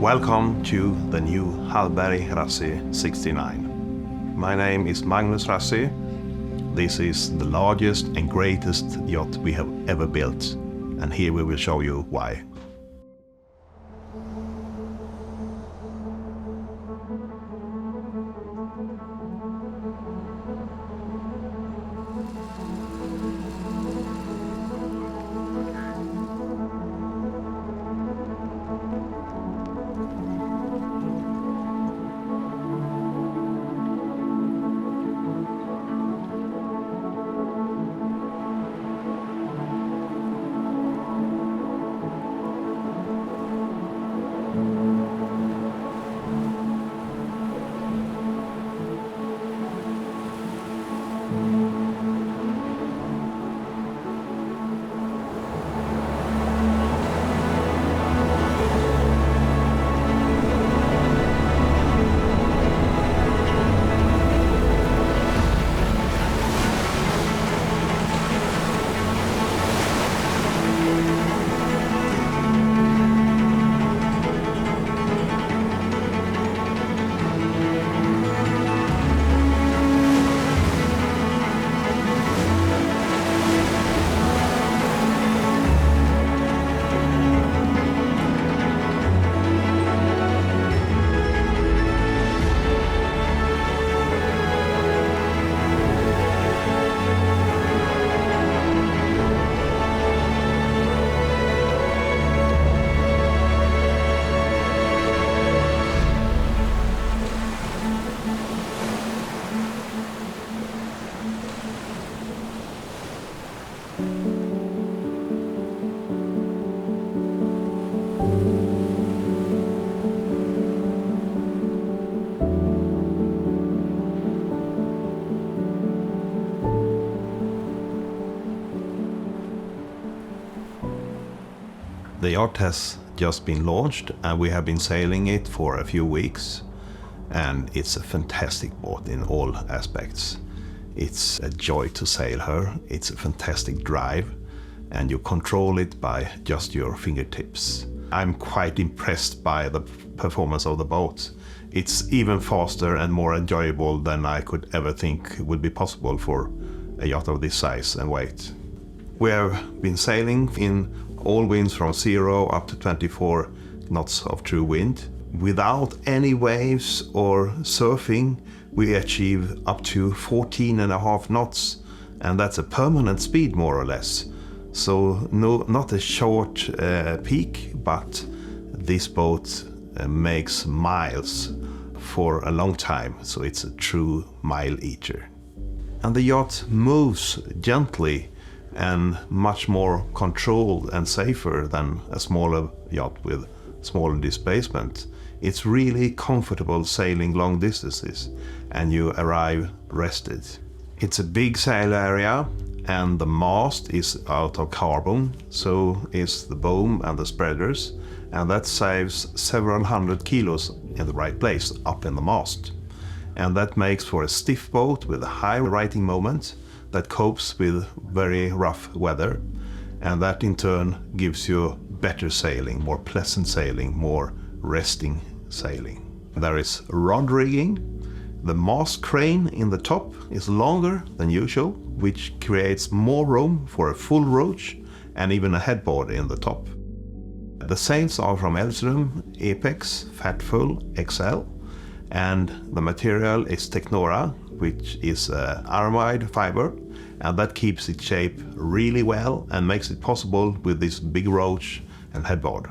Welcome to the new Hallberg-Rassy 69. My name is Magnus Rassy. This is the largest and greatest yacht we have ever built, and here we will show you why. The yacht has just been launched and we have been sailing it for a few weeks, and it's a fantastic boat in all aspects. It's a joy to sail her, it's a fantastic drive, and you control it by just your fingertips. I'm quite impressed by the performance of the boat. It's even faster and more enjoyable than I could ever think would be possible for a yacht of this size and weight. We have been sailing in all winds from 0 up to 24 knots of true wind. Without any waves or surfing, we achieve up to 14.5 knots, and that's a permanent speed more or less. So not a short peak, but this boat makes miles for a long time, so it's a true mile eater. And the yacht moves gently and much more controlled and safer than a smaller yacht with smaller displacement. It's really comfortable sailing long distances and you arrive rested. It's a big sail area and the mast is out of carbon, so is the boom and the spreaders, and that saves several hundred kilos in the right place up in the mast. And that makes for a stiff boat with a high righting moment that copes with very rough weather, and that in turn gives you better sailing, more pleasant sailing, more resting sailing. There is rod rigging. The mast crane in the top is longer than usual, which creates more room for a full roach and even a headboard in the top. The sails are from Saloon, Apex, Fatfull, XL, and the material is Technora, which is aramide fiber, and that keeps its shape really well and makes it possible with this big roach and headboard.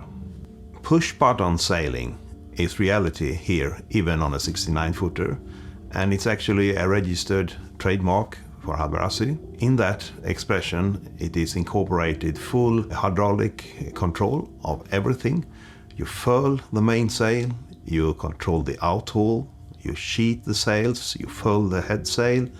Push-button sailing is reality here, even on a 69-footer, and it's actually a registered trademark for Hallberg-Rassy. In that expression, it is incorporated full hydraulic control of everything. You furl the mainsail, you control the outhaul, you sheet the sails, you furl the headsail,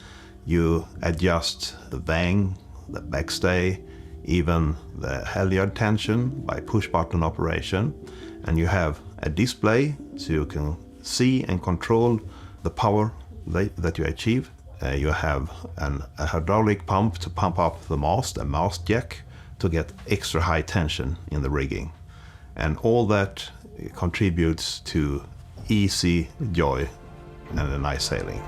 you adjust the vang, the backstay, even the halyard tension by push-button operation, and you have a display so you can see and control the power that you achieve. You have a hydraulic pump to pump up the mast, a mast jack, to get extra high tension in the rigging. And all that contributes to easy joy and a nice sailing.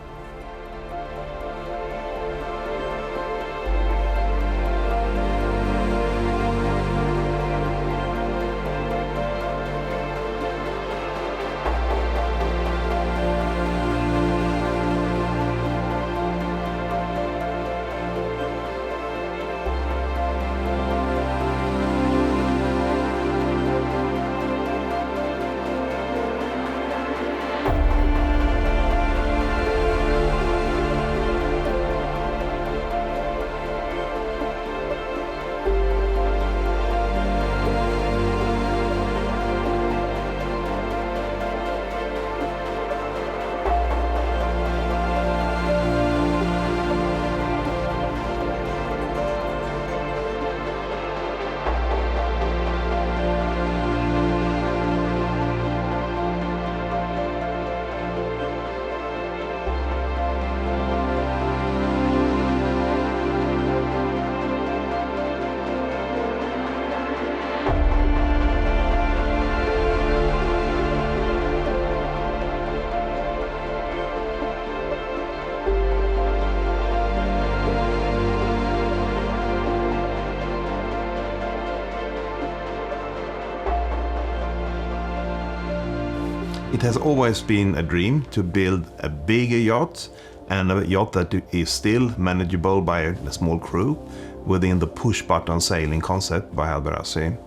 It has always been a dream to build a bigger yacht, and a yacht that is still manageable by a small crew within the push-button sailing concept by Hallberg-Rassy.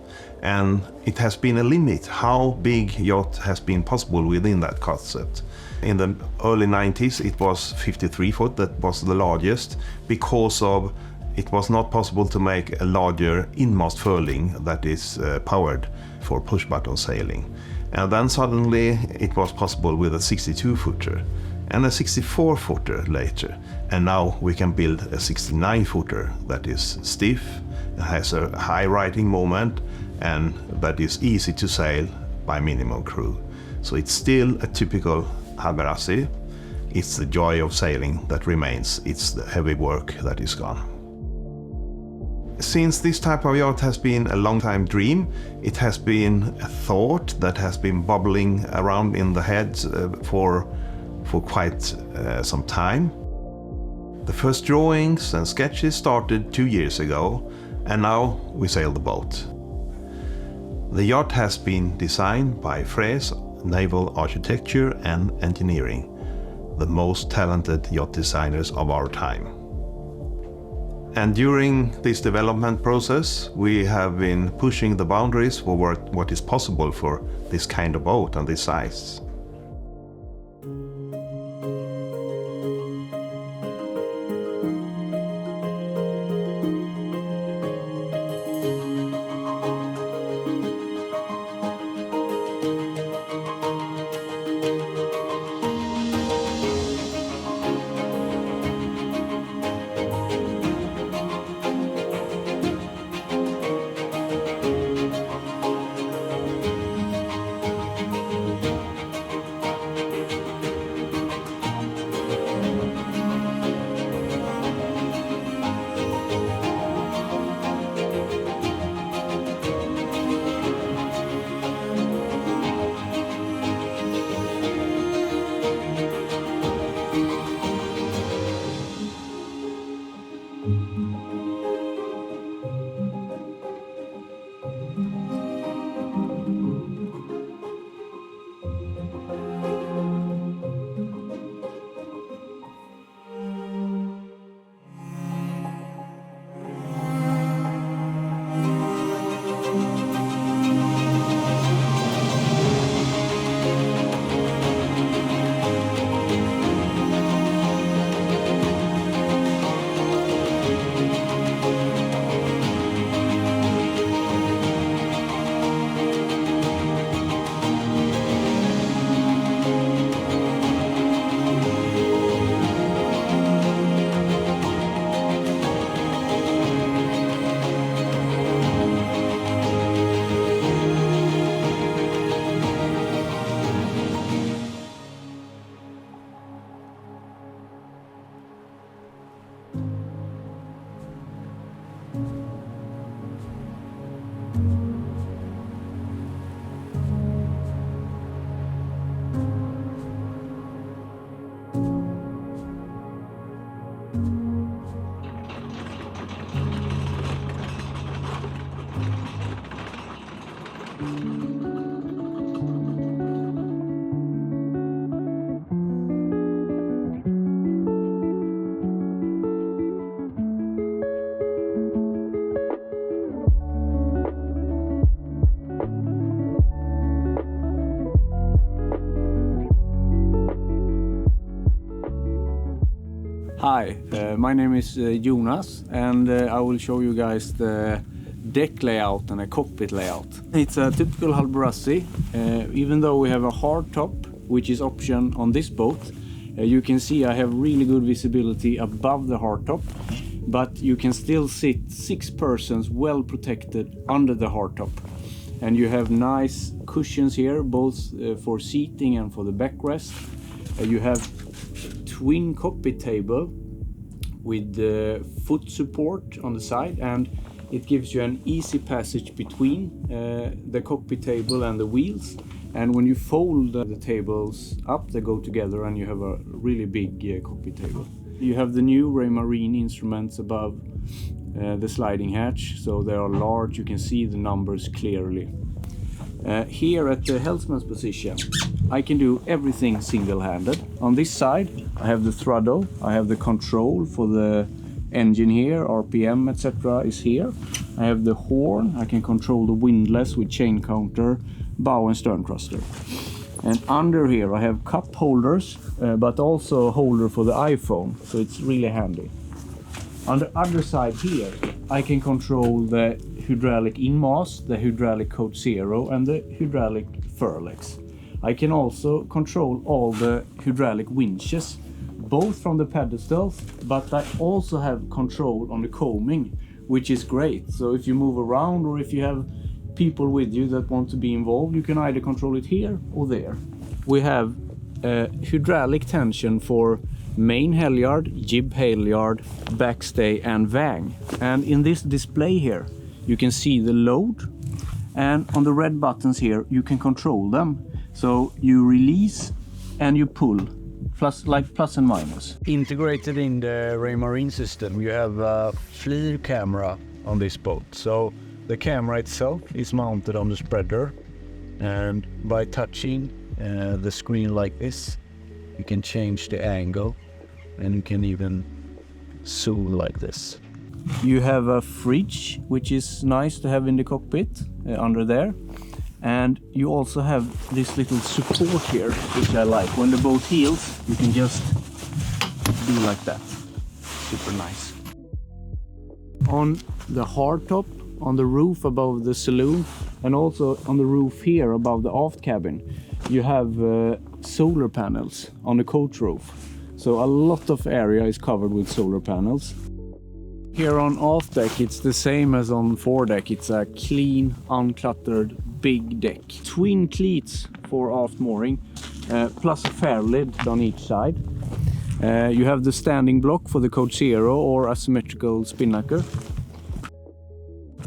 And it has been a limit how big yacht has been possible within that concept. In the early 90s it was 53 foot that was the largest, because of it was not possible to make a larger in-mast furling that is powered for push-button sailing. And then suddenly it was possible with a 62-footer and a 64-footer later. And now we can build a 69-footer that is stiff, has a high righting moment, and that is easy to sail by minimum crew. So it's still a typical Hallberg-Rassy. It's the joy of sailing that remains. It's the heavy work that is gone. Since this type of yacht has been a long time dream, it has been a thought that has been bubbling around in the head for quite some time. The first drawings and sketches started 2 years ago, and now we sail the boat. The yacht has been designed by Fore's Naval Architecture and Engineering, the most talented yacht designers of our time. And during this development process, we have been pushing the boundaries for what is possible for this kind of boat and this size. Hi, my name is Jonas, and I will show you guys the deck layout and a cockpit layout. It's a typical Hallberg-Rassy. Even though we have a hard top, which is option on this boat, you can see I have really good visibility above the hard top, but you can still sit 6 persons well protected under the hard top. And you have nice cushions here, both for seating and for the backrest. You have twin cockpit table with the foot support on the side, and it gives you an easy passage between the cockpit table and the wheels. And when you fold the tables up, they go together and you have a really big cockpit table. You have the new Raymarine instruments above the sliding hatch, so they are large, you can see the numbers clearly. Here at the helmsman's position, I can do everything single-handed. On this side, I have the throttle, I have the control for the engine here, RPM, etc. is here. I have the horn, I can control the windlass with chain counter, bow and stern thruster. And under here I have cup holders, but also a holder for the iPhone, so it's really handy. On the other side here, I can control the hydraulic in-mast, the hydraulic code 0 and the hydraulic furlegs. I can also control all the hydraulic winches, both from the pedestals, but I also have control on the coaming, which is great. So if you move around or if you have people with you that want to be involved, you can either control it here or there. We have hydraulic tension for main halyard, jib halyard, backstay and vang. And in this display here, you can see the load, and on the red buttons here, you can control them. So you release and you pull, plus and minus. Integrated in the Raymarine system, you have a FLIR camera on this boat. So the camera itself is mounted on the spreader, and by touching the screen like this, you can change the angle, and you can even zoom like this. You have a fridge, which is nice to have in the cockpit under there. And you also have this little support here, which I like. When the boat heels, you can just do like that. Super nice. On the hardtop, on the roof above the saloon, and also on the roof here above the aft cabin, you have solar panels on the coach roof. So a lot of area is covered with solar panels. Here on aft deck, it's the same as on foredeck. It's a clean, uncluttered, big deck. Twin cleats for aft mooring, plus a fair lid on each side. You have the standing block for the code 0 or asymmetrical spinnaker.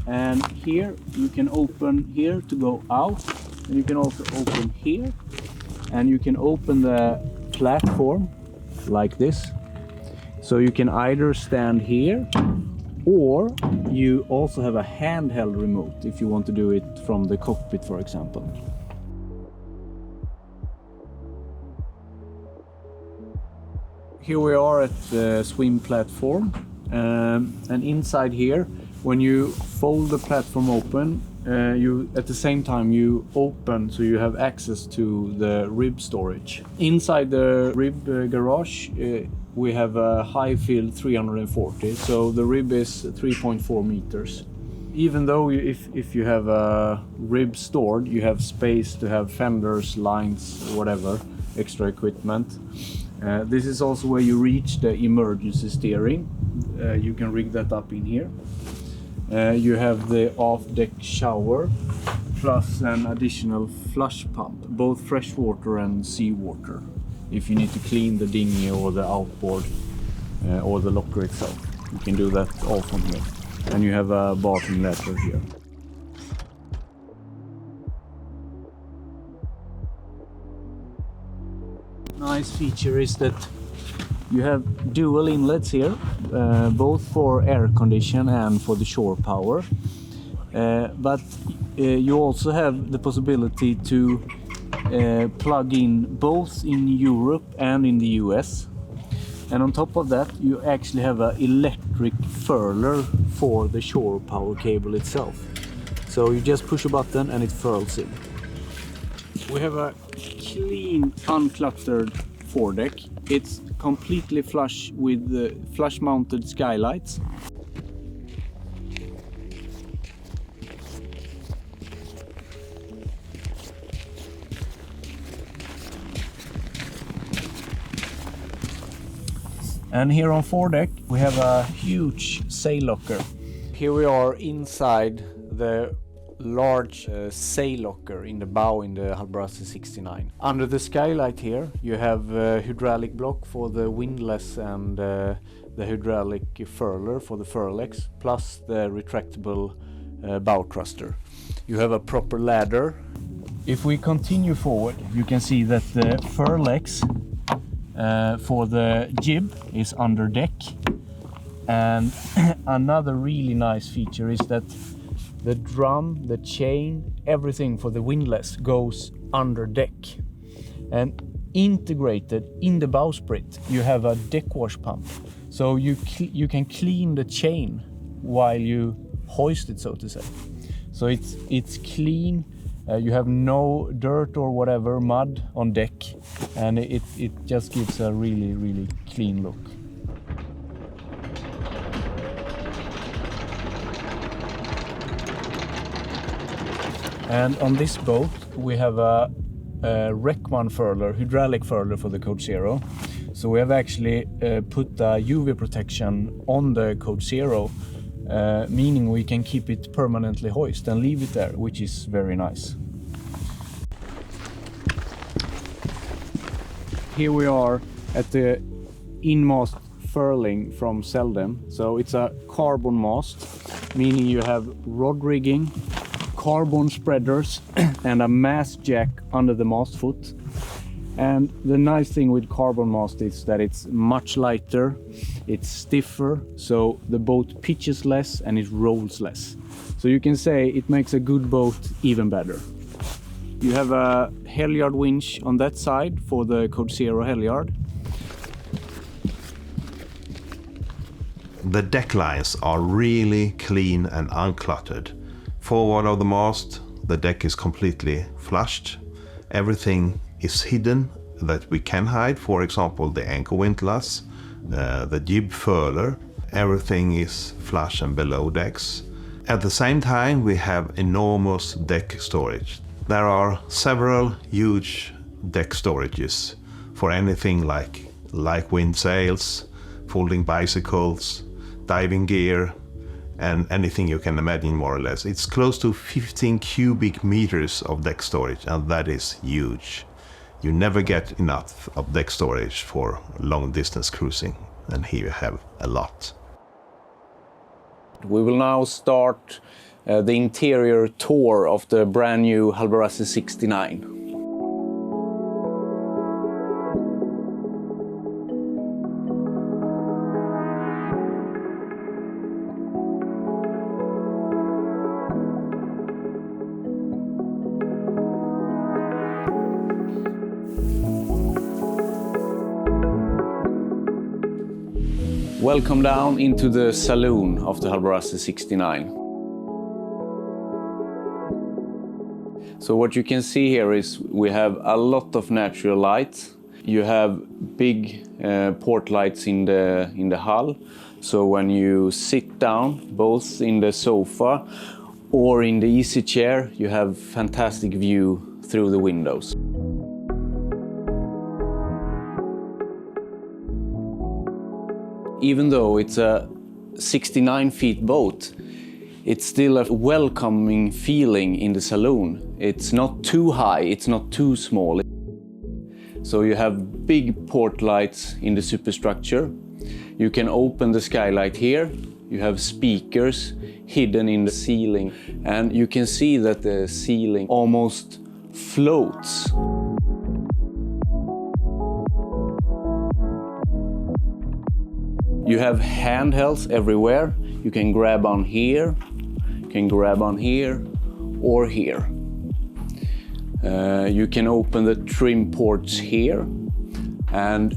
And here you can open here to go out, and you can also open here, and you can open the platform like this. So you can either stand here, or you also have a handheld remote if you want to do it from the cockpit, for example. Here we are at the swim platform, and inside here, when you fold the platform open, you at the same time you open, so you have access to the rib storage. Inside the rib garage, we have a high fill 340, so the rib is 3.4 meters. Even though if you have a rib stored, you have space to have fenders, lines, whatever, extra equipment. This is also where you reach the emergency steering. You can rig that up in here. You have the aft deck shower, plus an additional flush pump, both freshwater and seawater, if you need to clean the dinghy or the outboard or the locker itself. You can do that all from here. And you have a bathroom ladder here. Nice feature is that you have dual inlets here, both for air condition and for the shore power. But you also have the possibility to plug in both in Europe and in the US. And on top of that, you actually have an electric furler for the shore power cable itself. So you just push a button and it furls in. We have a clean, uncluttered foredeck. It's completely flush with the flush-mounted skylights. And here on foredeck we have a huge sail locker. Here we are inside the large sail locker in the bow in the Hallberg-Rassy 69. Under the skylight here you have a hydraulic block for the windlass and the hydraulic furler for the furlegs, plus the retractable bow thruster. You have a proper ladder. If we continue forward, you can see that the furlegs for the jib is under deck. And another really nice feature is that the drum, the chain, everything for the windlass goes under deck. And integrated in the bowsprit, you have a deck wash pump. So you can clean the chain while you hoist it, so to say. So it's clean. You have no dirt or whatever, mud on deck, and it just gives a really, really clean look. And on this boat we have a Reckman furler, hydraulic furler for the Code Zero. So we have actually put the UV protection on the Code Zero, meaning we can keep it permanently hoist and leave it there, which is very nice. Here we are at the in-mast furling from Selden. So it's a carbon mast, meaning you have rod rigging, carbon spreaders and a mast jack under the mast foot. And the nice thing with carbon mast is that it's much lighter, it's stiffer, so the boat pitches less and it rolls less. So you can say it makes a good boat even better. You have a halyard winch on that side for the Code Zero halyard. The deck lines are really clean and uncluttered. Forward of the mast, the deck is completely flushed. Everything is hidden that we can hide, for example the anchor windlass, the jib furler, everything is flush and below decks. At the same time we have enormous deck storage. There are several huge deck storages for anything like wind sails, folding bicycles, diving gear, and anything you can imagine, more or less. It's close to 15 cubic meters of deck storage, and that is huge. You never get enough of deck storage for long distance cruising, and here you have a lot. We will now start the interior tour of the brand new Hallberg-Rassy 69. Welcome down into the saloon of the Hallberg-Rassy 69. So what you can see here is we have a lot of natural light. You have big port lights in the hull. So when you sit down, both in the sofa or in the easy chair, you have fantastic view through the windows. Even though it's a 69 feet boat, it's still a welcoming feeling in the saloon. It's not too high, it's not too small. So you have big port lights in the superstructure. You can open the skylight here. You have speakers hidden in the ceiling. And you can see that the ceiling almost floats. You have handhelds everywhere. You can grab on here, you can grab on here or here. You can open the trim ports here and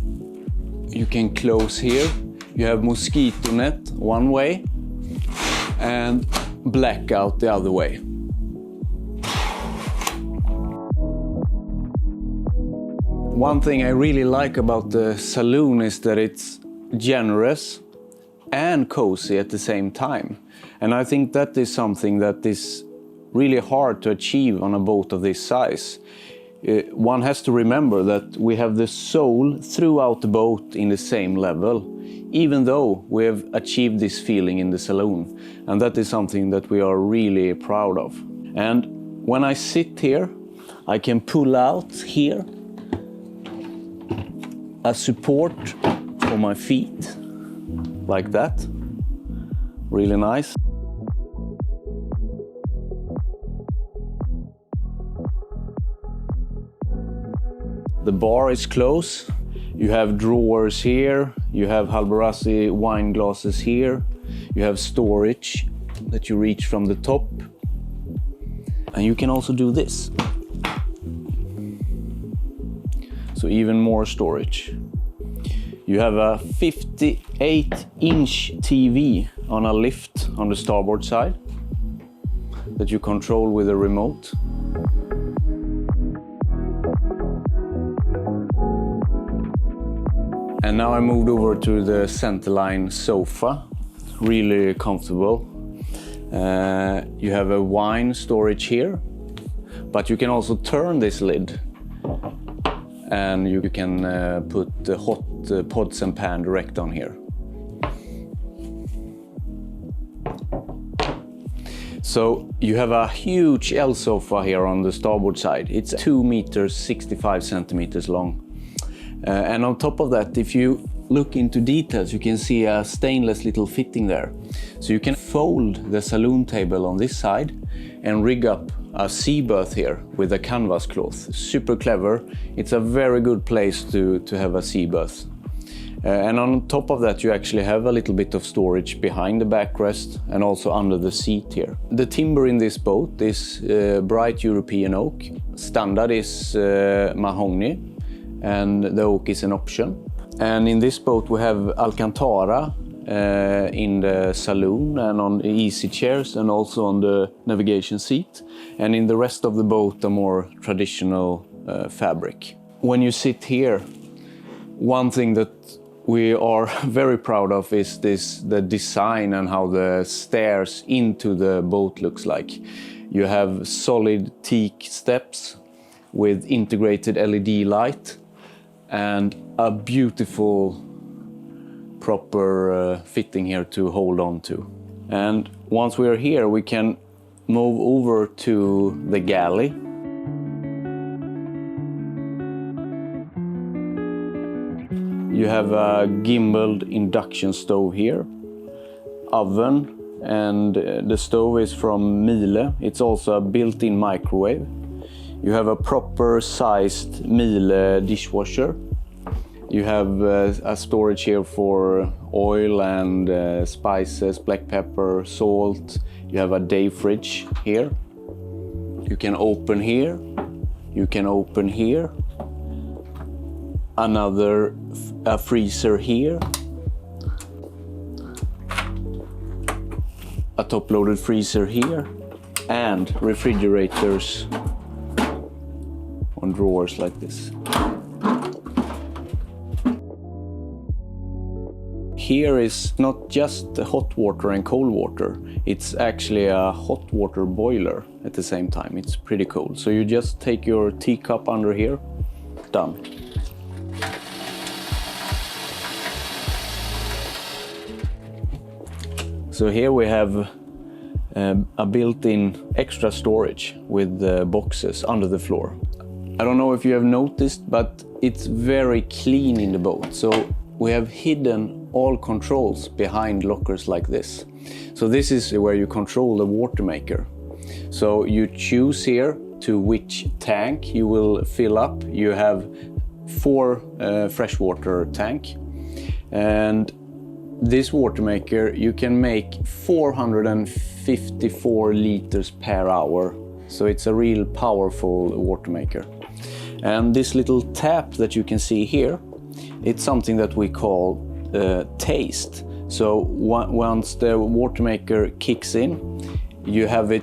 you can close here. You have mosquito net one way and blackout the other way. One thing I really like about the Saloon is that it's generous and cozy at the same time. And I think that is something that is really hard to achieve on a boat of this size. One has to remember that we have the soul throughout the boat in the same level, even though we have achieved this feeling in the Saloon. And that is something that we are really proud of. And when I sit here, I can pull out here a support for my feet, like that. Really nice. The bar is close. You have drawers here. You have Hallberg-Rassy wine glasses here. You have storage that you reach from the top. And you can also do this. So even more storage. You have a 58-inch TV on a lift on the starboard side that you control with a remote. And now I moved over to the centerline sofa, really comfortable. You have a wine storage here, but you can also turn this lid and you can put the hot pots and pan direct on here. So you have a huge L sofa here on the starboard side. It's 2 meters, 65 centimeters long. And on top of that, if you look into details, you can see a stainless little fitting there. So you can fold the saloon table on this side and rig up a sea berth here with a canvas cloth. Super clever. It's a very good place to have a sea berth. And on top of that, you actually have a little bit of storage behind the backrest and also under the seat here. The timber in this boat is bright European oak. Standard is mahogany, and the oak is an option. And in this boat we have Alcantara in the saloon and on the easy chairs and also on the navigation seat. And in the rest of the boat a more traditional fabric. When you sit here, one thing that we are very proud of is the design and how the stairs into the boat looks like. You have solid teak steps with integrated LED light and a beautiful proper fitting here to hold on to. And once we are here, we can move over to the galley. You have a gimbaled induction stove here, oven, and the stove is from Miele. It's also a built-in microwave. You have a proper sized Miele dishwasher. You have a storage here for oil and spices, black pepper, salt. You have a day fridge here. You can open here. You can open here. Another freezer here. A top-loaded freezer here. And refrigerators on drawers like this. Here is not just hot water and cold water, it's actually a hot water boiler at the same time. It's pretty cool. So you just take your teacup under here, done. So here we have a built-in extra storage with boxes under the floor. I don't know if you have noticed, but it's very clean in the boat. So we have hidden all controls behind lockers like this. So this is where you control the Watermaker. So you choose here to which tank you will fill up. You have 4 freshwater tank. And this Watermaker, you can make 454 liters per hour. So it's a real powerful Watermaker. And this little tap that you can see here, it's something that we call taste. So once the Watermaker kicks in, you have a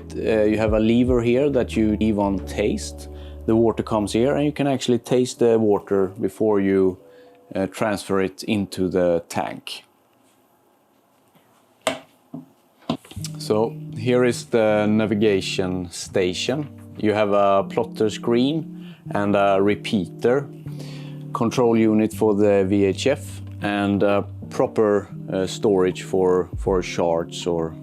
lever here that you leave on taste, the water comes here, and you can actually taste the water before you transfer it into the tank. So here is the navigation station. You have a plotter screen and a repeater, control unit for the VHF, and proper storage for shards or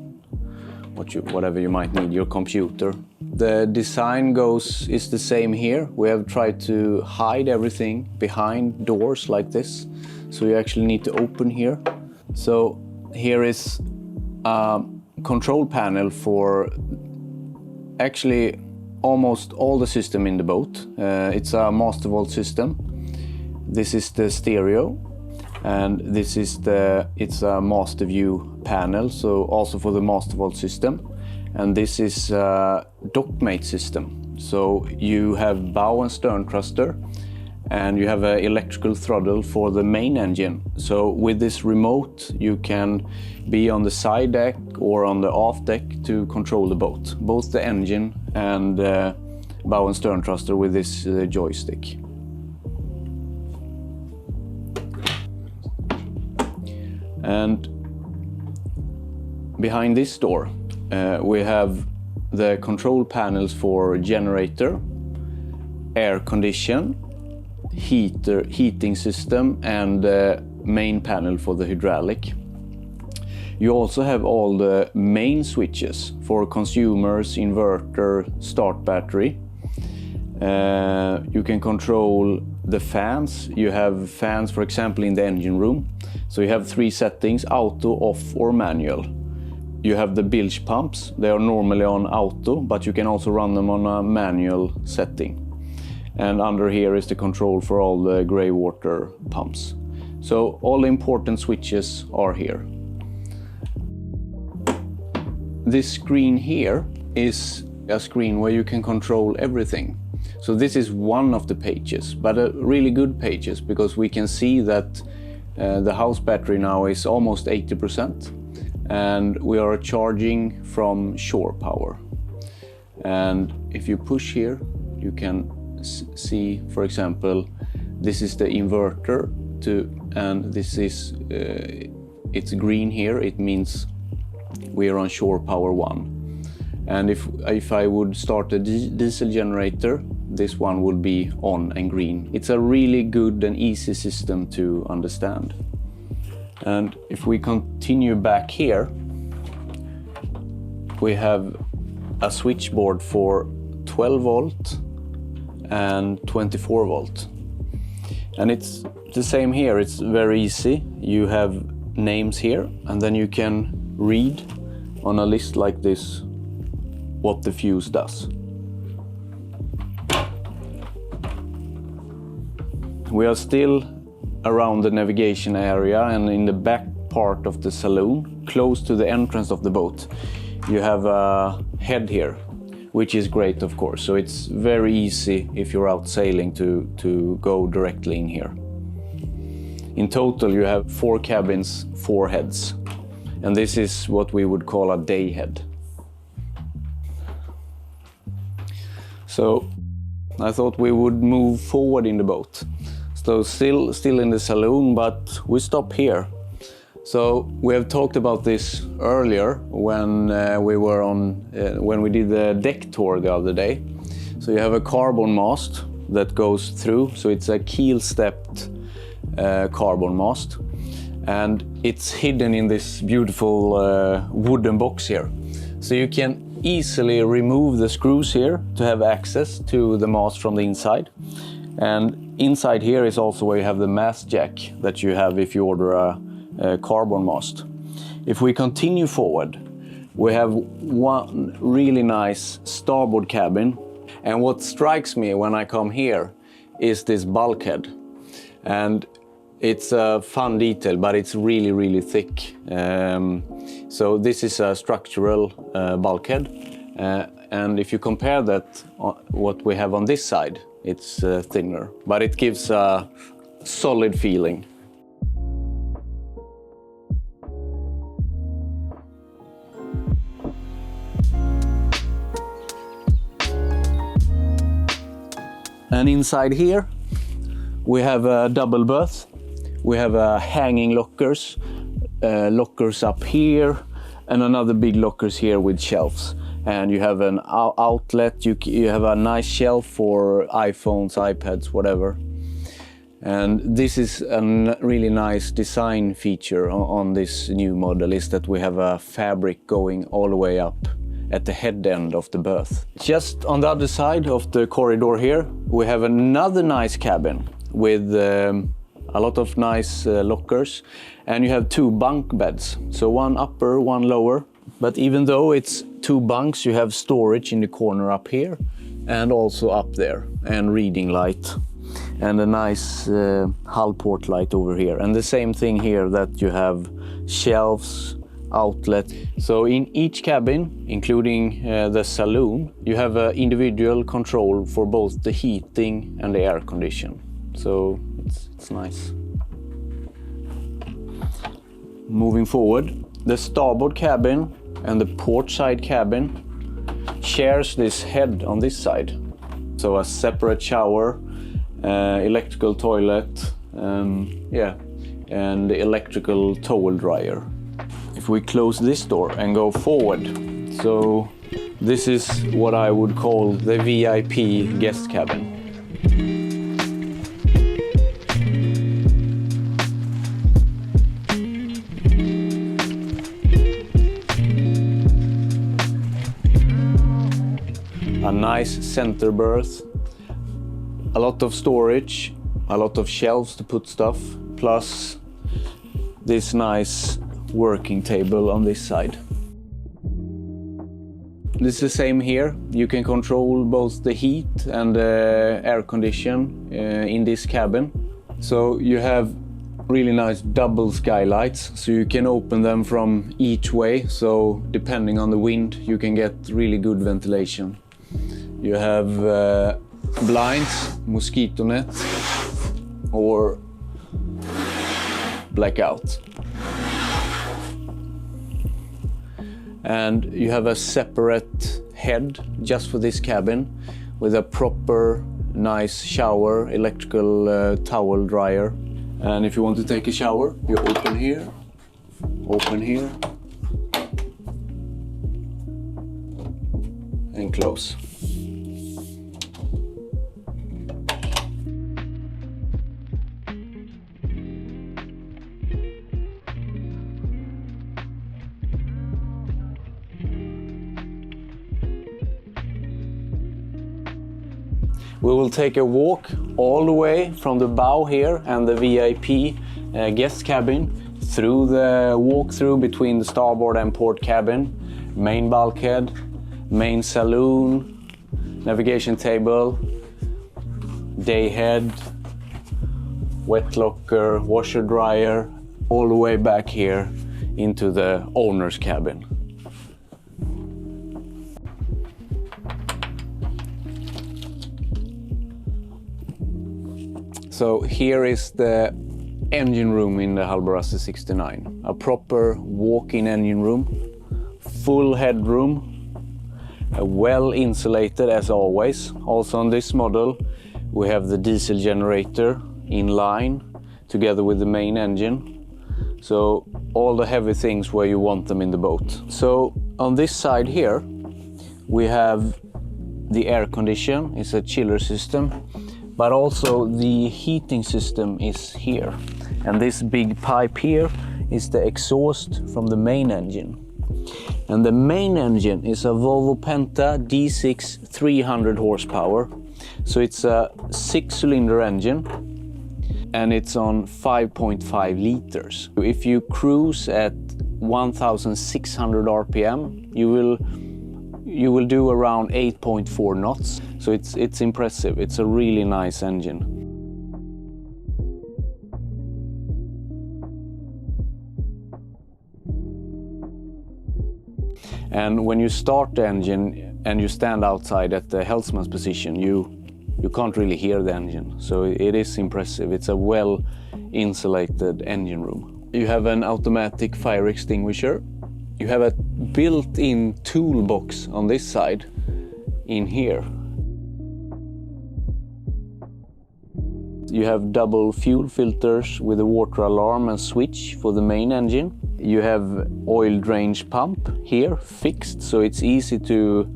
whatever you might need, your computer. The design is the same here. We have tried to hide everything behind doors like this, so you actually need to open here. So here is a control panel for actually almost all the system in the boat. It's a master vault system. This is the stereo, and this is it's a master view panel, so also for the master vault system. And this is a dockmate system. So you have bow and stern thruster, and you have an electrical throttle for the main engine. So with this remote, you can be on the side deck or on the aft deck to control the boat, both the engine and bow and stern thruster with this joystick. And behind this door, we have the control panels for generator, air condition, heating system, and the main panel for the hydraulic. You also have all the main switches for consumers, inverter, start battery. You can control the fans. You have fans, for example, in the engine room. So you have 3 settings: auto, off, or manual. You have the bilge pumps. They are normally on auto, but you can also run them on a manual setting. And under here is the control for all the grey water pumps. So all the important switches are here. This screen here is a screen where you can control everything. So this is one of the pages, but a really good pages, because we can see that the house battery now is almost 80%, and we are charging from shore power. And if you push here, you can see, for example, this is the inverter and this is it's green here. It means we are on shore power 1. And if I would start a diesel generator, this one would be on and green. It's a really good and easy system to understand. And if we continue back here, we have a switchboard for 12 volt and 24 volt. And it's the same here. It's very easy. You have names here, and then you can read on a list like this what the fuse does. We are still around the navigation area, and in the back part of the saloon, close to the entrance of the boat, you have a head here, which is great, of course. So it's very easy if you're out sailing to go directly in here. In total, you have 4 cabins, 4 heads. And this is what we would call a day head. So I thought we would move forward in the boat. So still in the saloon, but we stop here. So we have talked about this earlier when when we did the deck tour the other day. So you have a carbon mast that goes through. So it's a keel-stepped carbon mast, and it's hidden in this beautiful wooden box here. So you can easily remove the screws here to have access to the mast from the inside. And inside here is also where you have the mast jack that you have if you order a carbon mast. If we continue forward, we have one really nice starboard cabin. And what strikes me when I come here is this bulkhead. And it's a fun detail, but it's really, really thick. So this is a structural bulkhead. And if you compare that, what we have on this side, it's thinner, but it gives a solid feeling. And inside here we have a double berth. We have hanging lockers, lockers up here, and another big lockers here with shelves. And you have an outlet, you have a nice shelf for iPhones, iPads, whatever. And this is a really nice design feature on this new model, is that we have a fabric going all the way up at the head end of the berth. Just on the other side of the corridor here, we have another nice cabin with a lot of nice lockers, and you have 2 bunk beds. So one upper, one lower. But even though it's 2 bunks, you have storage in the corner up here and also up there, and reading light. And a nice hull port light over here. And the same thing here, that you have shelves, outlet. So in each cabin, including the saloon, you have an individual control for both the heating and the air condition. So it's nice. Moving forward, the starboard cabin and the port side cabin shares this head on this side. So a separate shower, electrical toilet, and the electrical towel dryer. If we close this door and go forward, so this is what I would call the VIP guest cabin. A nice center berth, a lot of storage, a lot of shelves to put stuff, plus this nice working table on this side. This is the same here. You can control both the heat and the air condition in this cabin. So you have really nice double skylights, so you can open them from each way. So depending on the wind, you can get really good ventilation. You have blinds, mosquito net, or blackout. And you have a separate head just for this cabin with a proper nice shower, electrical towel dryer. And if you want to take a shower, you open here, and close. We will take a walk all the way from the bow here and the VIP guest cabin through the walk-through between the starboard and port cabin, main bulkhead, main saloon, navigation table, day head, wet locker, washer dryer, all the way back here into the owner's cabin. So here is the engine room in the Hallberg-Rassy 69. A proper walk-in engine room, full headroom, well insulated as always. Also on this model we have the diesel generator in line together with the main engine. So all the heavy things where you want them in the boat. So on this side here we have the air condition, it's a chiller system. But also the heating system is here. And this big pipe here is the exhaust from the main engine. And the main engine is a Volvo Penta D6 300 horsepower. So it's a 6-cylinder engine and it's on 5.5 liters. If you cruise at 1,600 RPM, you will do around 8.4 knots. So it's impressive. It's a really nice engine. And when you start the engine and you stand outside at the helmsman's position, you can't really hear the engine. So it is impressive. It's a well insulated engine room. You have an automatic fire extinguisher. You have a built-in toolbox on this side in here. You have double fuel filters with a water alarm and switch for the main engine. You have oil drainage pump here fixed, so it's easy to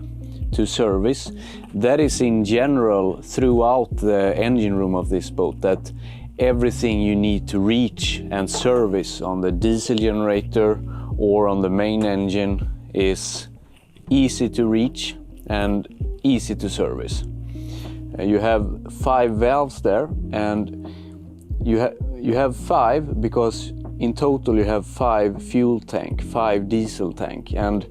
service. That is in general throughout the engine room of this boat, that everything you need to reach and service on the diesel generator or on the main engine is easy to reach and easy to service. You have 5 valves there, and you have 5 because in total you have 5 fuel tank, 5 diesel tank, and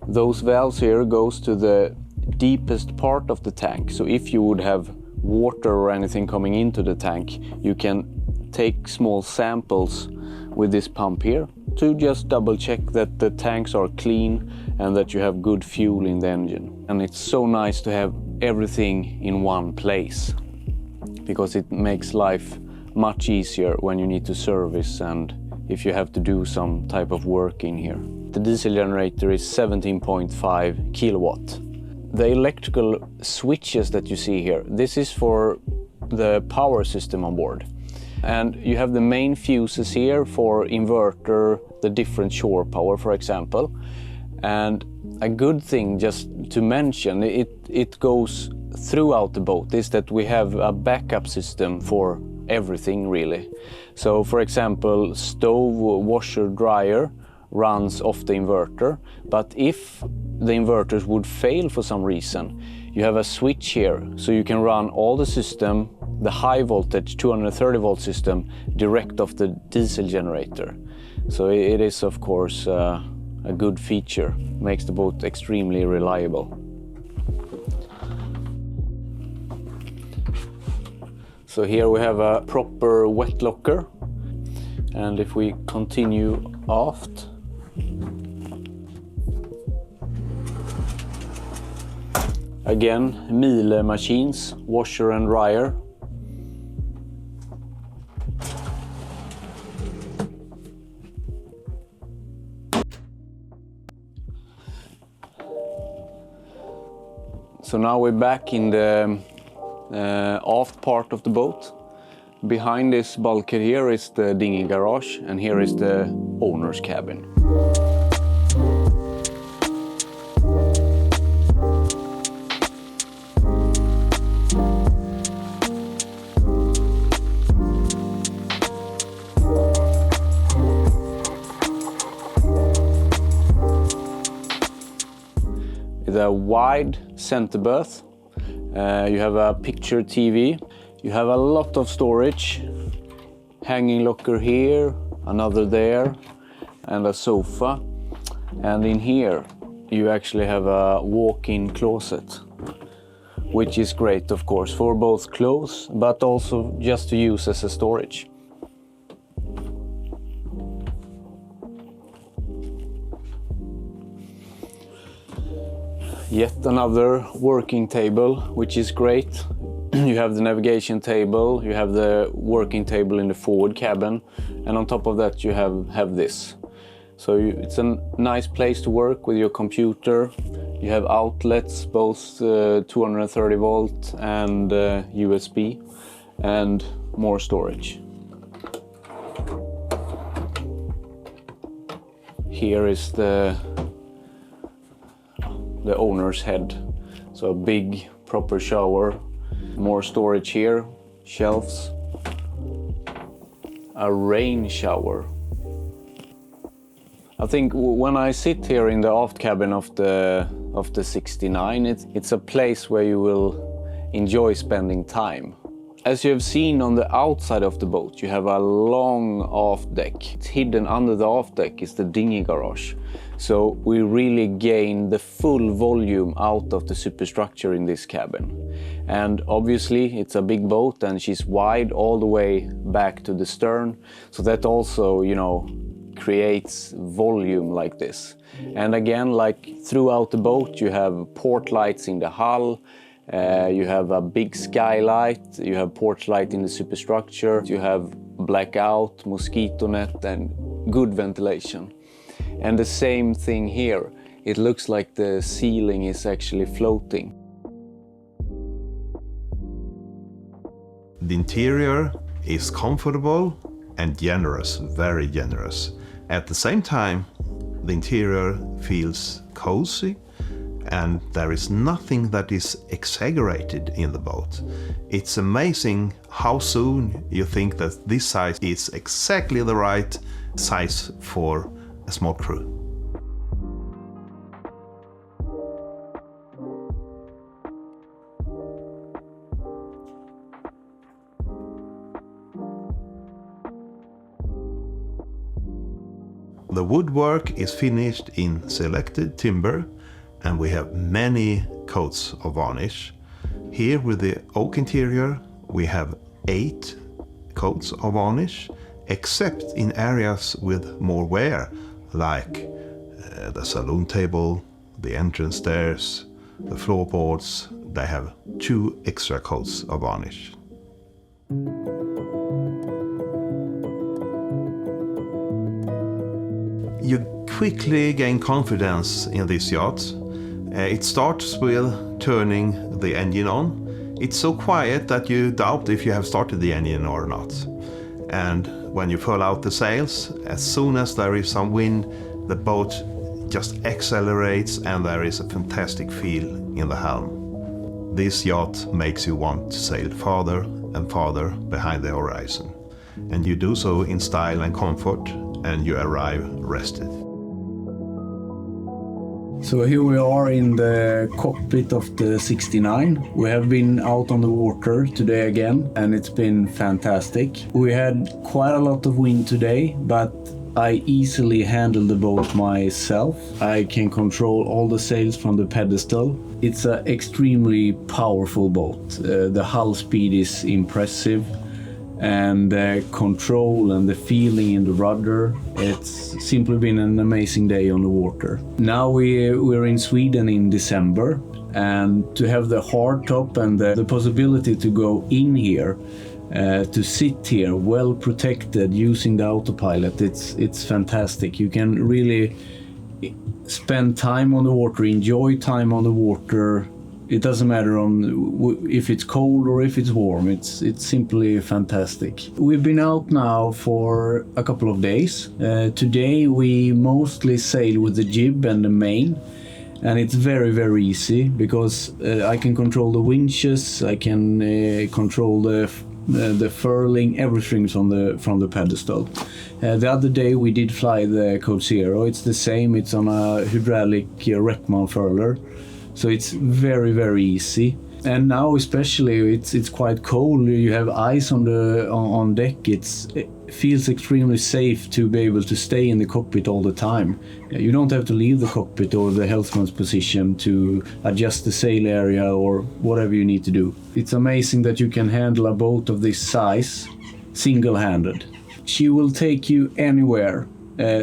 those valves here goes to the deepest part of the tank. So if you would have water or anything coming into the tank, you can take small samples with this pump here to just double check that the tanks are clean and that you have good fuel in the engine. And it's so nice to have everything in one place, because it makes life much easier when you need to service and if you have to do some type of work in here. The diesel generator is 17.5 kilowatt. The electrical switches that you see here, this is for the power system on board. And you have the main fuses here for inverter, the different shore power, for example. And a good thing just to mention, it goes throughout the boat, is that we have a backup system for everything really. So for example, stove, washer, dryer runs off the inverter, but if the inverters would fail for some reason, you have a switch here, so you can run all the system, the high voltage 230 volt system, direct off the diesel generator. So it is of course a good feature, makes the boat extremely reliable. So here we have a proper wet locker, and if we continue aft, again Miele machines, washer and dryer. So now we're back in the aft part of the boat. Behind this bulkhead here is the dinghy garage, and here is the owner's cabin. With a wide center berth, you have a picture TV, you have a lot of storage, hanging locker here, another there, and a sofa. And in here you actually have a walk-in closet, which is great of course for both clothes but also just to use as a storage. Yet another working table, which is great. You have the navigation table, you have the working table in the forward cabin, and on top of that you have this. So it's a nice place to work with your computer. You have outlets, both 230 volt and USB, and more storage. Here is the owner's head, so a big proper shower, more storage here, shelves, a rain shower. I think when I sit here in the aft cabin of the 69, it's a place where you will enjoy spending time. As you have seen on the outside of the boat, you have a long aft deck. It's hidden under the aft deck is the dinghy garage. So we really gain the full volume out of the superstructure in this cabin. And obviously it's a big boat and she's wide all the way back to the stern. So that also, you know, creates volume like this. And again, like throughout the boat, you have port lights in the hull. You have a big skylight, you have porch light in the superstructure, you have blackout, mosquito net and good ventilation. And the same thing here, it looks like the ceiling is actually floating. The interior is comfortable and generous, very generous. At the same time, the interior feels cozy, and there is nothing that is exaggerated in the boat. It's amazing how soon you think that this size is exactly the right size for a small crew. The woodwork is finished in selected timber, and we have many coats of varnish. Here with the oak interior we have 8 coats of varnish, except in areas with more wear, like the saloon table, the entrance stairs, the floorboards. They have 2 extra coats of varnish. You quickly gain confidence in this yacht. It starts with turning the engine on. It's so quiet that you doubt if you have started the engine or not. And when you pull out the sails, as soon as there is some wind, the boat just accelerates and there is a fantastic feel in the helm. This yacht makes you want to sail farther and farther behind the horizon. And you do so in style and comfort, and you arrive rested. So here we are in the cockpit of the 69. We have been out on the water today again, and it's been fantastic. We had quite a lot of wind today, but I easily handle the boat myself. I can control all the sails from the pedestal. It's an extremely powerful boat. The hull speed is impressive, and the control and the feeling in the rudder. It's simply been an amazing day on the water. Now we're in Sweden in December, and to have the hard top and the possibility to go in here, to sit here well protected using the autopilot, it's fantastic. You can really spend time on the water, enjoy time on the water. It doesn't matter if it's cold or if it's warm. It's simply fantastic. We've been out now for a couple of days. Today we mostly sail with the jib and the main, and it's very, very easy because I can control the winches, I can control the furling, everything from the pedestal. The other day we did fly the Code Zero. It's the same. It's on a hydraulic Reckman furler. So it's very, very easy. And now especially it's quite cold. You have ice on deck. It feels extremely safe to be able to stay in the cockpit all the time. You don't have to leave the cockpit or the helmsman's position to adjust the sail area or whatever you need to do. It's amazing that you can handle a boat of this size single-handed. She will take you anywhere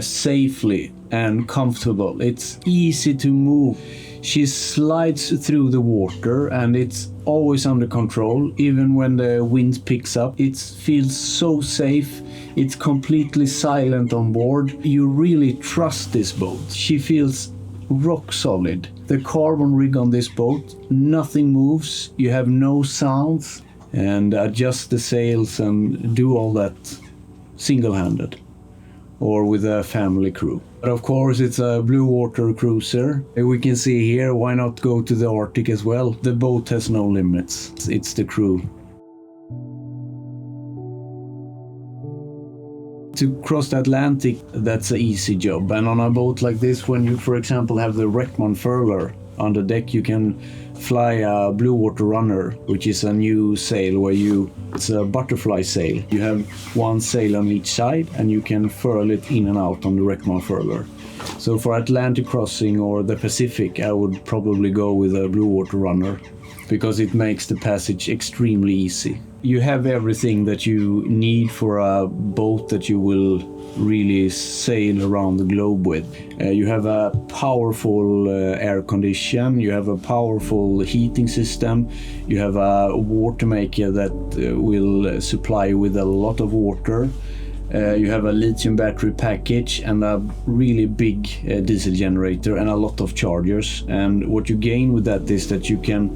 safely and comfortable. It's easy to move. She slides through the water and it's always under control, even when the wind picks up. It feels so safe. It's completely silent on board. You really trust this boat. She feels rock solid. The carbon rig on this boat, nothing moves. You have no sounds, and adjust the sails and do all that single-handed or with a family crew. But of course it's a blue water cruiser. We can see here, why not go to the Arctic as well? The boat has no limits. It's the crew. To cross the Atlantic, that's an easy job. And on a boat like this, when you, for example, have the Reckman furler on the deck, you can fly a blue water runner, which is a new sail where it's a butterfly sail. You have one sail on each side and you can furl it in and out on the Reckman furler. So for Atlantic crossing or the Pacific, I would probably go with a blue water runner because it makes the passage extremely easy. You have everything that you need for a boat that you will really sail around the globe with. You have a powerful air condition, you have a powerful heating system, you have a Watermaker that will supply you with a lot of water. You have a lithium battery package and a really big diesel generator and a lot of chargers. And what you gain with that is that you can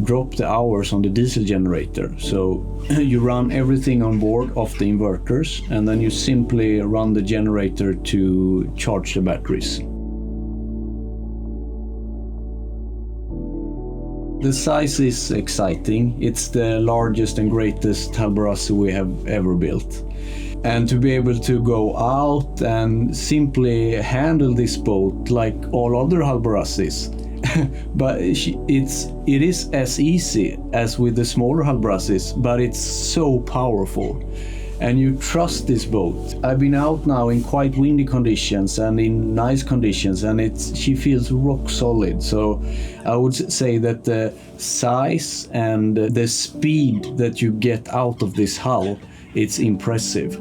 drop the hours on the diesel generator. So you run everything on board off the inverters, and then you simply run the generator to charge the batteries. The size is exciting. It's the largest and greatest Hallberg-Rassy we have ever built. And to be able to go out and simply handle this boat like all other Hallberg-Rassys. But it is as easy as with the smaller Hallberg-Rassys, but it's so powerful. And you trust this boat. I've been out now in quite windy conditions and in nice conditions, and she feels rock solid. So I would say that the size and the speed that you get out of this hull, it's impressive.